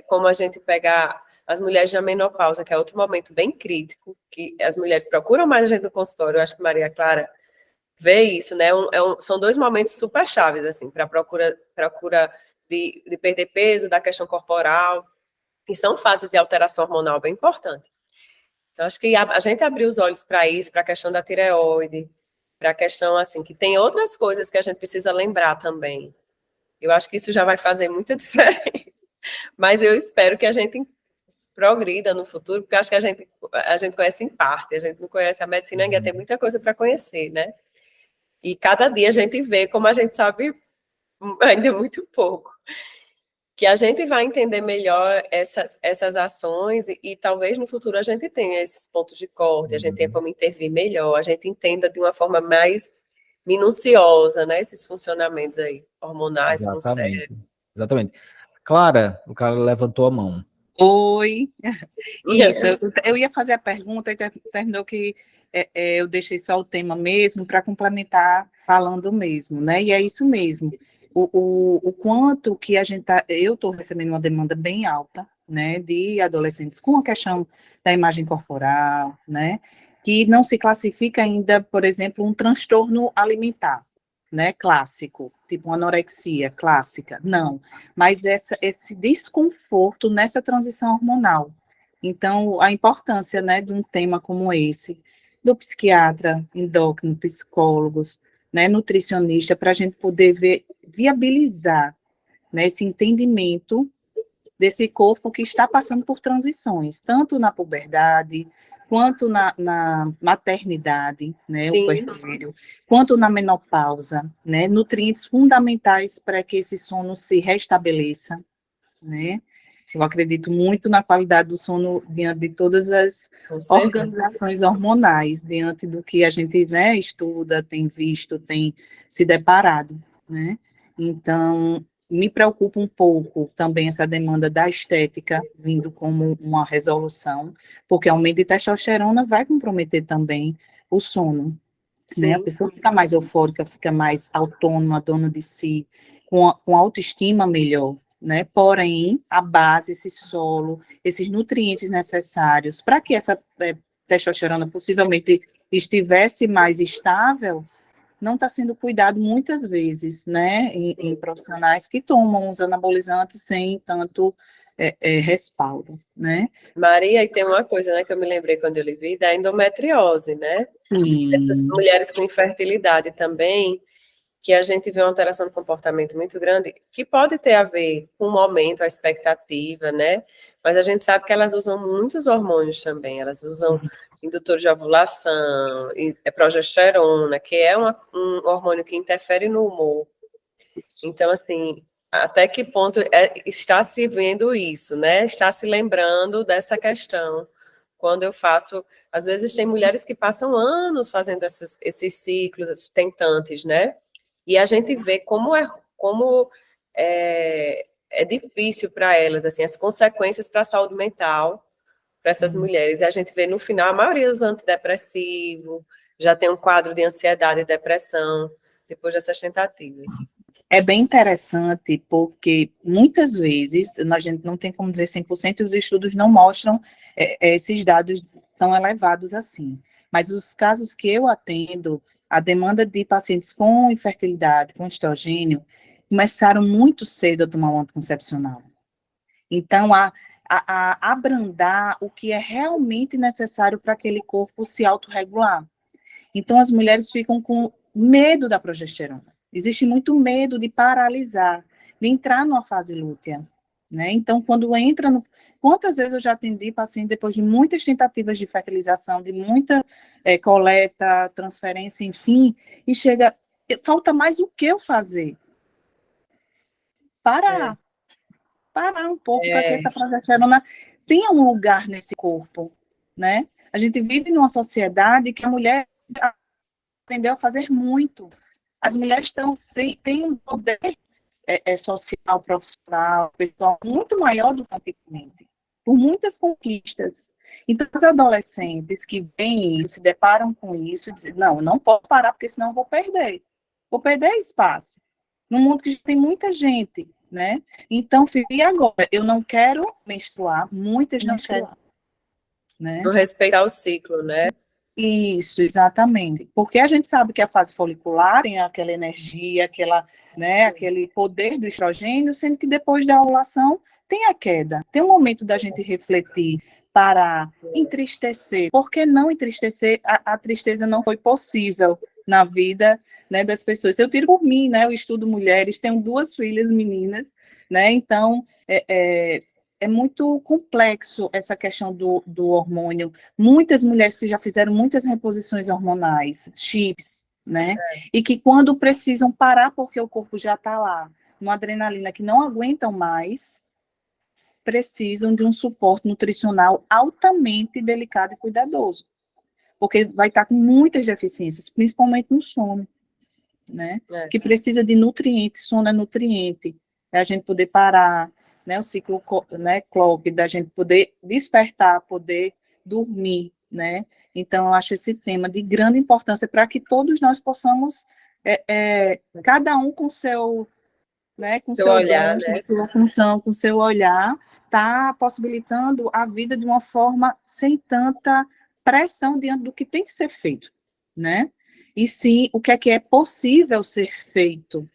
como a gente pegar as mulheres na menopausa, que é outro momento bem crítico, que as mulheres procuram mais a gente no consultório, eu acho que Maria Clara vê isso, né? São dois momentos super chaves, assim, para procura de perder peso, da questão corporal, e são fases de alteração hormonal bem importantes. Então, acho que a gente abrir os olhos para isso, para a questão da tireoide, para a questão, assim, que tem outras coisas que a gente precisa lembrar também. Eu acho que isso já vai fazer muita diferença. Mas eu espero que a gente progrida no futuro, porque acho que a gente conhece em parte, a gente não conhece a medicina, ainda tem muita coisa para conhecer, né? E cada dia a gente vê, como a gente sabe ainda muito pouco, que a gente vai entender melhor essas ações e talvez no futuro a gente tenha esses pontos de corte, a gente tenha como intervir melhor, a gente entenda de uma forma mais minuciosa, né, esses funcionamentos aí, hormonais, com o cérebro. Exatamente. Clara, o cara levantou a mão. Oi, isso, eu ia fazer a pergunta e terminou que eu deixei só o tema mesmo para complementar falando mesmo, né? E é isso mesmo. O quanto que a gente eu estou recebendo uma demanda bem alta, né, de adolescentes com a questão da imagem corporal, né, que não se classifica ainda, por exemplo, um transtorno alimentar, né, clássico, tipo uma anorexia clássica, não, mas esse desconforto nessa transição hormonal. Então, a importância, né, de um tema como esse, do psiquiatra, endócrino, psicólogos, né, nutricionista, para a gente poder viabilizar, né, esse entendimento desse corpo que está passando por transições, tanto na puberdade, quanto na maternidade, né, o puerpério, quanto na menopausa, né, nutrientes fundamentais para que esse sono se restabeleça, né. Eu acredito muito na qualidade do sono diante de todas as organizações hormonais, diante do que a gente, né, estuda, tem visto, tem se deparado, né. Então, me preocupa um pouco também essa demanda da estética vindo como uma resolução, porque aumento de testosterona vai comprometer também o sono, né? A pessoa fica mais eufórica, fica mais autônoma, dona de si, com autoestima melhor, né? Porém, a base, esse solo, esses nutrientes necessários para que essa testosterona possivelmente estivesse mais estável, não está sendo cuidado muitas vezes, né, em profissionais que tomam os anabolizantes sem tanto respaldo, né? Maria, e tem uma coisa, né, que eu me lembrei quando eu lhe vi, da endometriose, né? Sim. Essas mulheres com infertilidade também, que a gente vê uma alteração de comportamento muito grande, que pode ter a ver com o momento, a expectativa, né? Mas a gente sabe que elas usam muitos hormônios também, elas usam indutor de ovulação, progesterona, que é um hormônio que interfere no humor. Então, assim, até que ponto está se vendo isso, né? Está se lembrando dessa questão. Quando eu faço, às vezes tem mulheres que passam anos fazendo esses ciclos, esses tentantes, né? E a gente vê como é difícil para elas, assim, as consequências para a saúde mental para essas mulheres. E a gente vê no final, a maioria dos antidepressivos já tem um quadro de ansiedade e depressão depois dessas tentativas. É bem interessante, porque muitas vezes, a gente não tem como dizer 100%, os estudos não mostram esses dados tão elevados assim. Mas os casos que eu atendo, a demanda de pacientes com infertilidade, com estrogênio, começaram muito cedo a tomar um anticoncepcional. Então, a abrandar o que é realmente necessário para aquele corpo se autorregular. Então, as mulheres ficam com medo da progesterona. Existe muito medo de paralisar, de entrar numa fase lútea, né? Então, quando entra no... Quantas vezes eu já atendi paciente depois de muitas tentativas de fertilização, de muita coleta, transferência, enfim, e chega... Falta mais o que eu fazer? Parar um pouco para que essa progesterona tenha um lugar nesse corpo, né? A gente vive numa sociedade que a mulher aprendeu a fazer muito. As mulheres têm um poder social, profissional, pessoal, muito maior do que antigamente, por muitas conquistas. Então, os adolescentes que veem isso, se deparam com isso, dizem, não posso parar, porque senão eu vou perder espaço. Num mundo que tem muita gente, né? Então, e agora? Eu não quero menstruar, muitas não querem, né? Não respeitar o ciclo, né? Isso, exatamente. Porque a gente sabe que a fase folicular tem aquela energia, aquele poder do estrogênio, sendo que depois da ovulação tem a queda. Tem um momento da gente refletir, parar, entristecer. Por que não entristecer? A tristeza não foi possível na vida, né, das pessoas. Eu tiro por mim, né? Eu estudo mulheres, tenho 2 filhas meninas, né? Então, é muito complexo essa questão do hormônio. Muitas mulheres que já fizeram muitas reposições hormonais, chips, né? E que quando precisam parar porque o corpo já está lá, uma adrenalina que não aguentam mais, precisam de um suporte nutricional altamente delicado e cuidadoso. Porque vai estar com muitas deficiências, principalmente no sono, né? Que precisa de nutrientes, sono é nutriente. É a gente poder parar, né, o ciclo, né, clock, da gente poder despertar, poder dormir, né? Então, eu acho esse tema de grande importância para que todos nós possamos, cada um com seu, né, com seu olhar, dom, né? com sua função, com seu olhar, tá possibilitando a vida de uma forma sem tanta pressão diante do que tem que ser feito, né? E sim, o que é possível ser feito,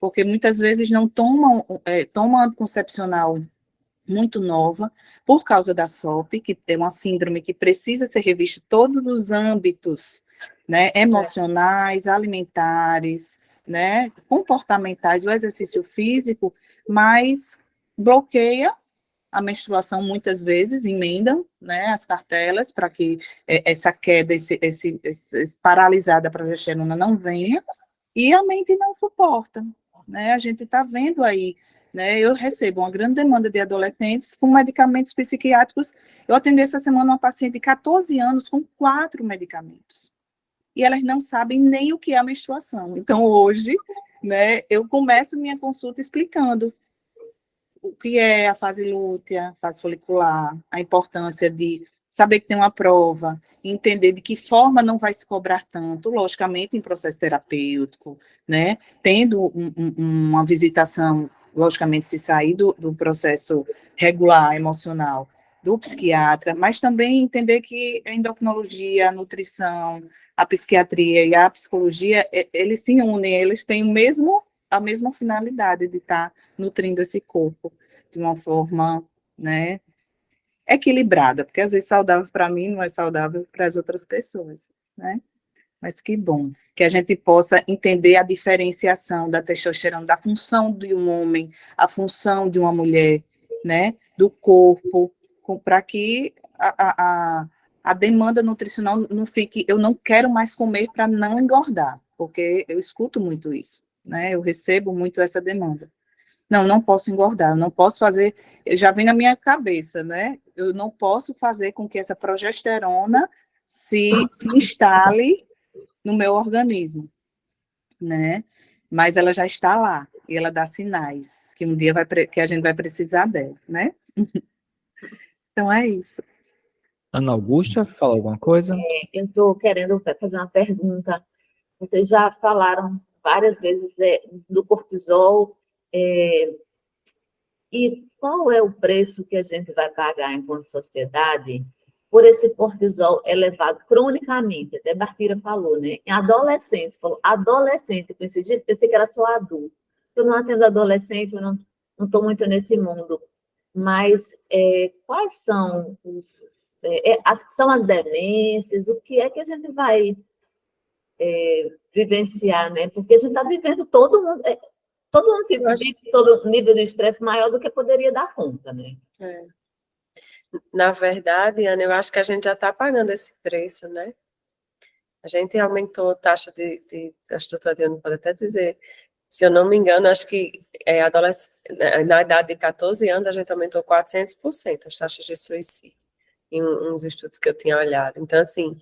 porque muitas vezes não tomam anticoncepcional muito nova, por causa da SOP, que é uma síndrome que precisa ser revista em todos os âmbitos, né, emocionais, alimentares, né, comportamentais, o exercício físico, mas bloqueia a menstruação muitas vezes, emendam, né, as cartelas para que essa queda, esse paralisada progesterona não venha, e a mente não suporta, né? A gente está vendo aí, né? Eu recebo uma grande demanda de adolescentes com medicamentos psiquiátricos. Eu atendi essa semana uma paciente de 14 anos com 4 medicamentos. E elas não sabem nem o que é a menstruação. Então, hoje, né, eu começo minha consulta explicando o que é a fase lútea, fase folicular, a importância de saber que tem uma prova, entender de que forma não vai se cobrar tanto, logicamente em processo terapêutico, né? Tendo uma visitação, logicamente se sair do processo regular, emocional, do psiquiatra, mas também entender que a endocrinologia, a nutrição, a psiquiatria e a psicologia, eles se unem, eles têm a mesma finalidade de estar nutrindo esse corpo de uma forma, né, equilibrada, porque às vezes saudável para mim não é saudável para as outras pessoas, né? Mas que bom que a gente possa entender a diferenciação da testosterona, da função de um homem, a função de uma mulher, né, do corpo, para que a demanda nutricional não fique, eu não quero mais comer para não engordar, porque eu escuto muito isso, né? Eu recebo muito essa demanda. Não posso engordar, eu não posso fazer, já vem na minha cabeça, né? Eu não posso fazer com que essa progesterona se instale no meu organismo, né? Mas ela já está lá, e ela dá sinais que um dia que a gente vai precisar dela, né? Então é isso. Ana Augusta, fala alguma coisa? Eu estou querendo fazer uma pergunta. Vocês já falaram várias vezes do cortisol, e qual é o preço que a gente vai pagar enquanto sociedade por esse cortisol elevado cronicamente? Até Bartira falou, né? Em adolescentes, falou adolescente, pensei que era só adulto. Eu não atendo adolescente, eu não estou muito nesse mundo. Mas quais são são as demências? O que é que a gente vai vivenciar, né? Porque a gente está vivendo todo mundo vive sob um nível de estresse maior do que poderia dar conta, né? Na verdade, Ana, eu acho que a gente já está pagando esse preço, né? A gente aumentou a taxa acho que a doutora Diana pode até dizer, se eu não me engano, acho que na idade de 14 anos a gente aumentou 400% as taxas de suicídio, em uns estudos que eu tinha olhado. Então, assim,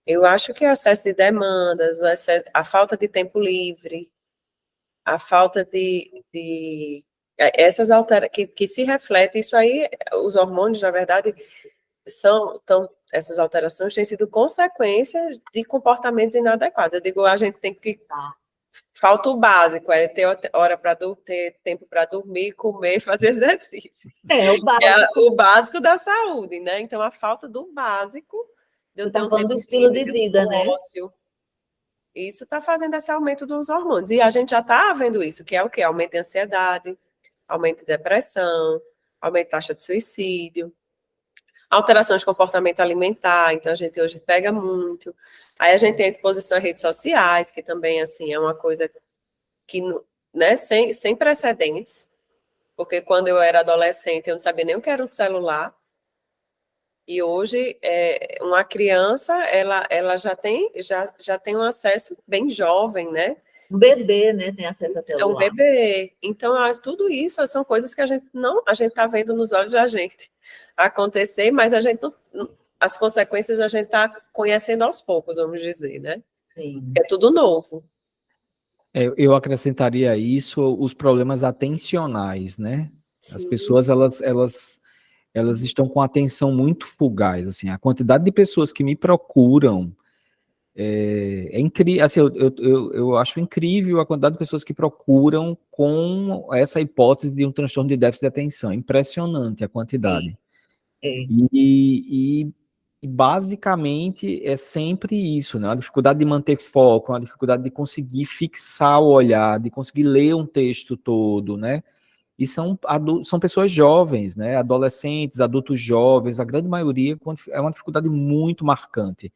eu acho que o excesso de demandas, a falta de tempo livre, a falta essas alterações que se refletem, isso aí, os hormônios, na verdade, essas alterações têm sido consequência de comportamentos inadequados. Eu digo, a gente tem que falta o básico, é ter hora para ter tempo para dormir, comer, fazer exercício. O básico. É o básico da saúde, né? Então, a falta do básico, de eu ter um tempo do estilo de vida, né? Ócio, isso está fazendo esse aumento dos hormônios. E a gente já está vendo isso, que é o quê? Aumento de ansiedade, aumento de depressão, aumento de taxa de suicídio, alterações de comportamento alimentar, então a gente hoje pega muito. Aí a gente tem a exposição a redes sociais, que também, assim, é uma coisa que, né, sem precedentes, porque quando eu era adolescente eu não sabia nem o que era um celular, e hoje uma criança, ela já tem um acesso bem jovem, né? Um bebê, né, tem acesso a celular. É um bebê. Então, tudo isso são coisas que a gente está vendo nos olhos da gente acontecer, mas a gente as consequências a gente está conhecendo aos poucos, vamos dizer, né? Sim. É tudo novo. Eu acrescentaria a isso os problemas atencionais, né? As pessoas, elas estão com atenção muito fugaz, assim, a quantidade de pessoas que me procuram é incrível, assim, eu acho incrível a quantidade de pessoas que procuram com essa hipótese de um transtorno de déficit de atenção, impressionante a quantidade. E basicamente é sempre isso, né? A dificuldade de manter foco, a dificuldade de conseguir fixar o olhar, de conseguir ler um texto todo, né? E são pessoas jovens, né? Adolescentes, adultos jovens, a grande maioria é uma dificuldade muito marcante.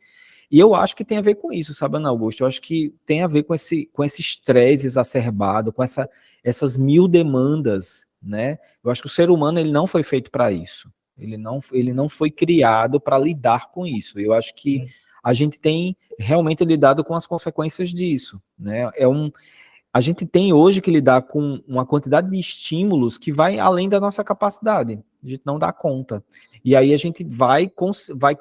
E eu acho que tem a ver com isso, sabe, Ana Augusto? Eu acho que tem a ver com esse estresse exacerbado, com essas mil demandas, né? Eu acho que o ser humano ele não foi feito para isso. Ele não foi criado para lidar com isso. Eu acho que a gente tem realmente lidado com as consequências disso, né? A gente tem hoje que lidar com uma quantidade de estímulos que vai além da nossa capacidade. A gente não dá conta. E aí a gente vai com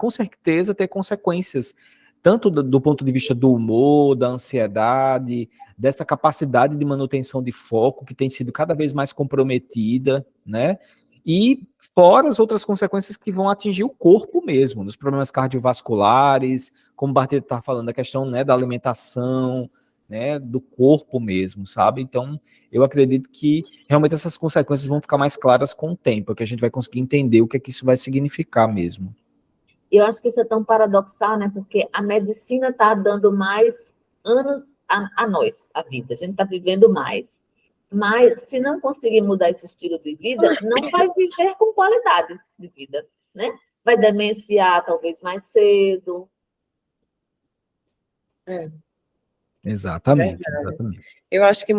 certeza ter consequências, tanto do ponto de vista do humor, da ansiedade, dessa capacidade de manutenção de foco, que tem sido cada vez mais comprometida, né? E fora as outras consequências que vão atingir o corpo mesmo, nos problemas cardiovasculares, como o Bartolomeu está falando, a questão, né, da alimentação, né, do corpo mesmo, sabe? Então, eu acredito que realmente essas consequências vão ficar mais claras com o tempo, que a gente vai conseguir entender o que é que isso vai significar mesmo. Eu acho que isso é tão paradoxal, né? Porque a medicina está dando mais anos a nós, a vida. A gente está vivendo mais. Mas, se não conseguir mudar esse estilo de vida, não vai viver com qualidade de vida, né? Vai demenciar talvez mais cedo. Exatamente. Eu acho que é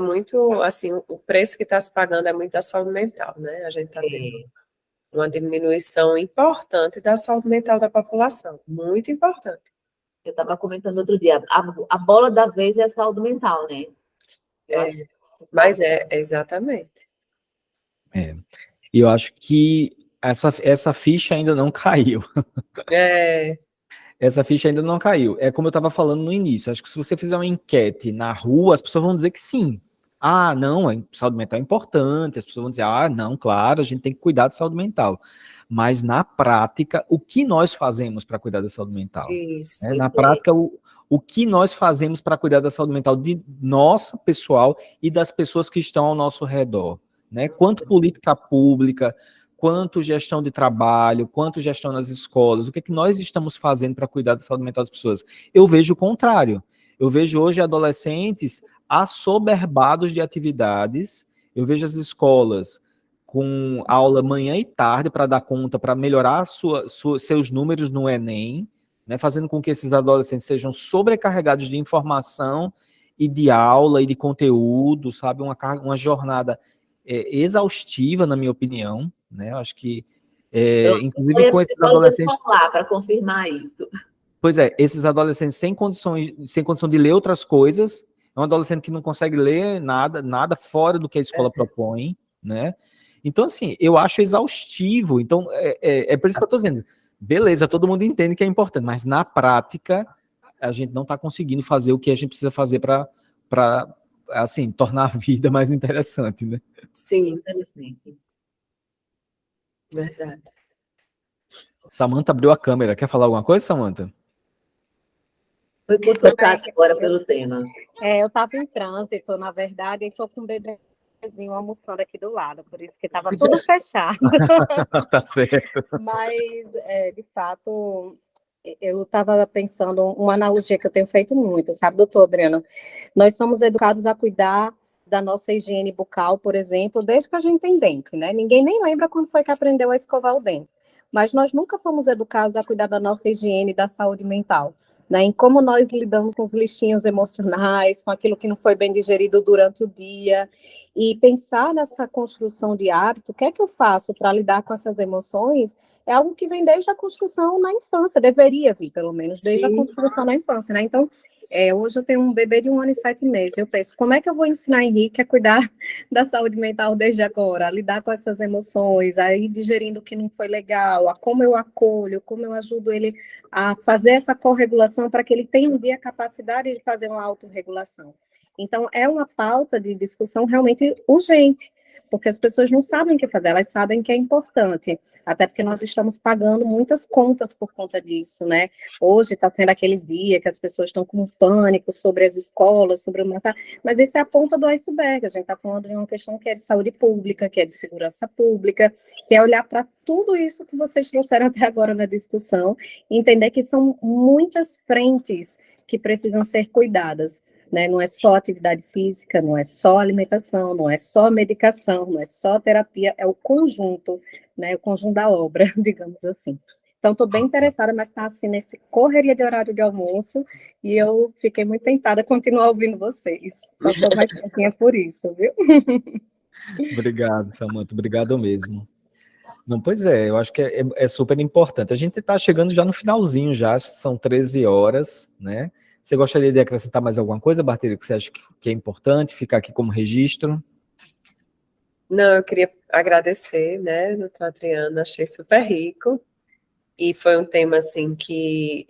muito, assim, o preço que está se pagando é muito da saúde mental, né? A gente está tendo uma diminuição importante da saúde mental da população, muito importante. Eu estava comentando outro dia, a bola da vez é a saúde mental, né? Mas exatamente. E eu acho que essa ficha ainda não caiu. Essa ficha ainda não caiu. É como eu estava falando no início. Acho que se você fizer uma enquete na rua, as pessoas vão dizer que sim. Ah, não, a saúde mental é importante. As pessoas vão dizer, ah, não, claro, a gente tem que cuidar da saúde mental. Mas, na prática, o que nós fazemos para cuidar da saúde mental? Isso. Na prática, o que nós fazemos para cuidar da saúde mental de nossa pessoal e das pessoas que estão ao nosso redor? Né? Quanto política pública, quanto gestão de trabalho, quanto gestão nas escolas, o que é que nós estamos fazendo para cuidar da saúde mental das pessoas? Eu vejo o contrário. Eu vejo hoje adolescentes assoberbados de atividades, eu vejo as escolas com aula manhã e tarde para dar conta, para melhorar seus números no Enem, né, fazendo com que esses adolescentes sejam sobrecarregados de informação e de aula e de conteúdo, sabe? Uma jornada exaustiva, na minha opinião, né? Eu acho que, inclusive com esses adolescentes... para confirmar isso. Pois é, esses adolescentes sem condição de ler outras coisas, é um adolescente que não consegue ler nada fora do que a escola propõe, né? Então, assim, eu acho exaustivo. Então, é por isso que eu estou dizendo, beleza, todo mundo entende que é importante, mas na prática, a gente não está conseguindo fazer o que a gente precisa fazer para assim, tornar a vida mais interessante, né? Sim, Infelizmente. verdade. Samantha abriu a câmera. Quer falar alguma coisa, Samantha? Foi por tocar agora pelo tema. Eu estava em trânsito, na verdade, e estou com um bebezinho almoçando aqui do lado, por isso que estava tudo fechado. Tá certo. Mas, de fato, eu estava pensando, uma analogia que eu tenho feito muito, sabe, doutor Adriano? Nós somos educados a cuidar da nossa higiene bucal, por exemplo, desde que a gente tem dente, né? Ninguém nem lembra quando foi que aprendeu a escovar o dente. Mas nós nunca fomos educados a cuidar da nossa higiene e da saúde mental, né? Em como nós lidamos com os lixinhos emocionais, com aquilo que não foi bem digerido durante o dia, e pensar nessa construção de hábito, o que é que eu faço para lidar com essas emoções, é algo que vem desde a construção na infância, deveria vir, pelo menos, desde a construção na infância, né? Então, hoje eu tenho um bebê de 1 ano e 7 meses, eu penso, como é que eu vou ensinar Henrique a cuidar da saúde mental desde agora, a lidar com essas emoções, a ir digerindo o que não foi legal, a como eu acolho, como eu ajudo ele a fazer essa corregulação para que ele tenha um dia a capacidade de fazer uma autorregulação. Então, é uma pauta de discussão realmente urgente, porque as pessoas não sabem o que fazer, elas sabem que é importante, até porque nós estamos pagando muitas contas por conta disso, né? Hoje está sendo aquele dia que as pessoas estão com pânico sobre as escolas, sobre uma... Mas isso é a ponta do iceberg, a gente está falando de uma questão que é de saúde pública, que é de segurança pública, que é olhar para tudo isso que vocês trouxeram até agora na discussão, e entender que são muitas frentes que precisam ser cuidadas, né? Não é só atividade física, não é só alimentação, não é só medicação, não é só terapia, é o conjunto, né? O conjunto da obra, digamos assim. Então, estou bem interessada, mas está assim, nesse correria de horário de almoço, e eu fiquei muito tentada a continuar ouvindo vocês. Só estou mais quietinha por isso, viu? Obrigado, Samantha, obrigado mesmo. Não, pois eu acho que é super importante. A gente está chegando já no finalzinho, já são 13 horas, né? Você gostaria de acrescentar mais alguma coisa, Bartira, que você acha que é importante ficar aqui como registro? Não, eu queria agradecer, né, doutor Adriano, achei super rico, e foi um tema, assim, que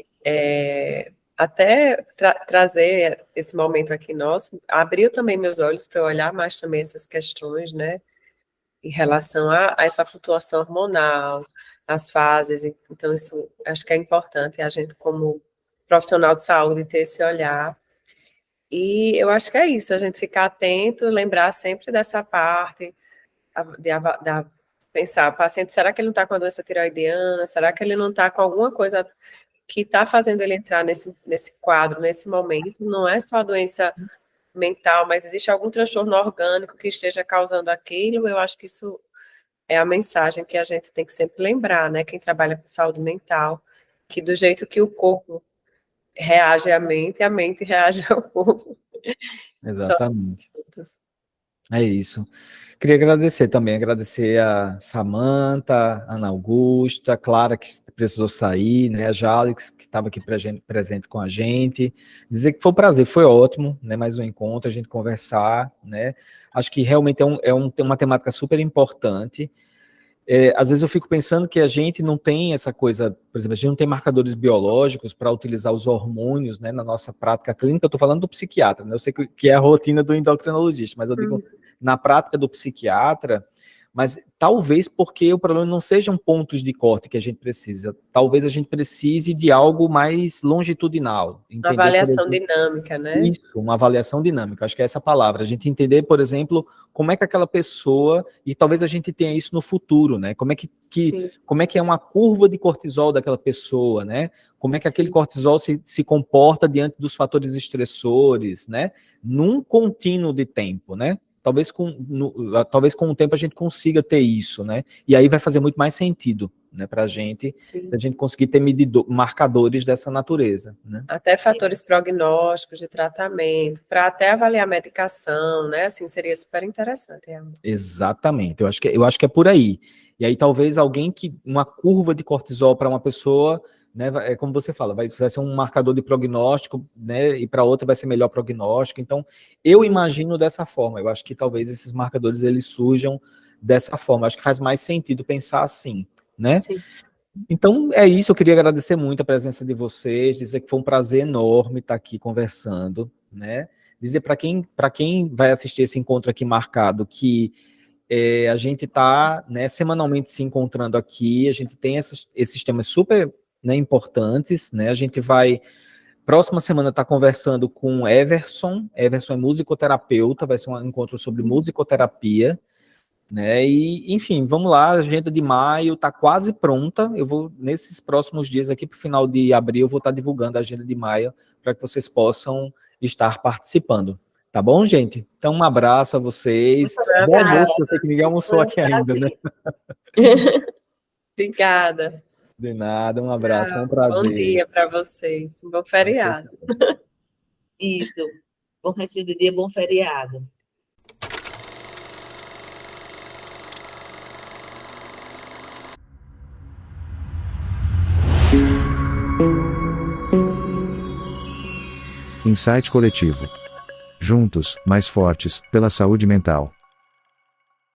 até trazer esse momento aqui nosso, abriu também meus olhos para eu olhar mais também essas questões, né, em relação a essa flutuação hormonal, as fases, então isso acho que é importante, a gente como profissional de saúde ter esse olhar, e eu acho que é isso, a gente ficar atento, lembrar sempre dessa parte, de pensar, paciente, será que ele não está com a doença tiroidiana, será que ele não está com alguma coisa que está fazendo ele entrar nesse quadro, nesse momento, não é só a doença mental, mas existe algum transtorno orgânico que esteja causando aquilo, eu acho que isso é a mensagem que a gente tem que sempre lembrar, né, quem trabalha com saúde mental, que do jeito que o corpo reage à mente, a mente reage ao corpo. Exatamente. É isso. Queria agradecer a Samantha, a Ana Augusta, a Clara, que precisou sair, né, a Jalix, que estava aqui presente com a gente. Dizer que foi um prazer, foi ótimo, né, mais um encontro, a gente conversar, né. Acho que realmente é uma temática super importante. Às vezes eu fico pensando que a gente não tem essa coisa, por exemplo, a gente não tem marcadores biológicos para utilizar os hormônios, né, na nossa prática clínica. Eu estou falando do psiquiatra, né, eu sei que é a rotina do endocrinologista, mas eu digo na prática do psiquiatra, mas talvez porque o problema não sejam pontos de corte que a gente precisa, talvez a gente precise de algo mais longitudinal. Uma avaliação dinâmica, né? Isso, uma avaliação dinâmica, acho que é essa palavra, a gente entender, por exemplo, como é que aquela pessoa, e talvez a gente tenha isso no futuro, né, como é que é uma curva de cortisol daquela pessoa, né, como é que aquele cortisol se comporta diante dos fatores estressores, né, num contínuo de tempo, né, talvez com o tempo a gente consiga ter isso, né, e aí vai fazer muito mais sentido, né, para a gente, Sim. se a gente conseguir ter marcadores dessa natureza, né? Até fatores prognósticos de tratamento, para até avaliar a medicação, né? Assim, seria super interessante, realmente. Exatamente, eu acho que é por aí. E aí talvez uma curva de cortisol para uma pessoa, né, é como você fala, vai ser um marcador de prognóstico, né, e para outra vai ser melhor prognóstico. Então, eu imagino dessa forma. Eu acho que talvez esses marcadores eles surjam dessa forma. Eu acho que faz mais sentido pensar assim, né? Sim. Então, é isso. Eu queria agradecer muito a presença de vocês, dizer que foi um prazer enorme estar aqui conversando, né? Dizer para quem vai assistir esse encontro aqui marcado que a gente está, né, semanalmente se encontrando aqui, a gente tem esses temas super, né, importantes, né? A gente vai, próxima semana, estar conversando com Everson. Everson é musicoterapeuta, vai ser um encontro sobre musicoterapia, né? E, enfim, vamos lá, a agenda de maio está quase pronta. Eu vou, nesses próximos dias aqui, para o final de abril, eu vou estar divulgando a agenda de maio para que vocês possam estar participando. Tá bom, gente? Então, um abraço a vocês. Bom almoço, eu sei que ninguém almoçou aqui ainda, né? Obrigada. De nada, um abraço, foi um prazer. Bom dia para vocês. Um bom feriado. Isso. Bom resto do dia, bom feriado. Insight coletivo. Juntos, mais fortes, pela saúde mental.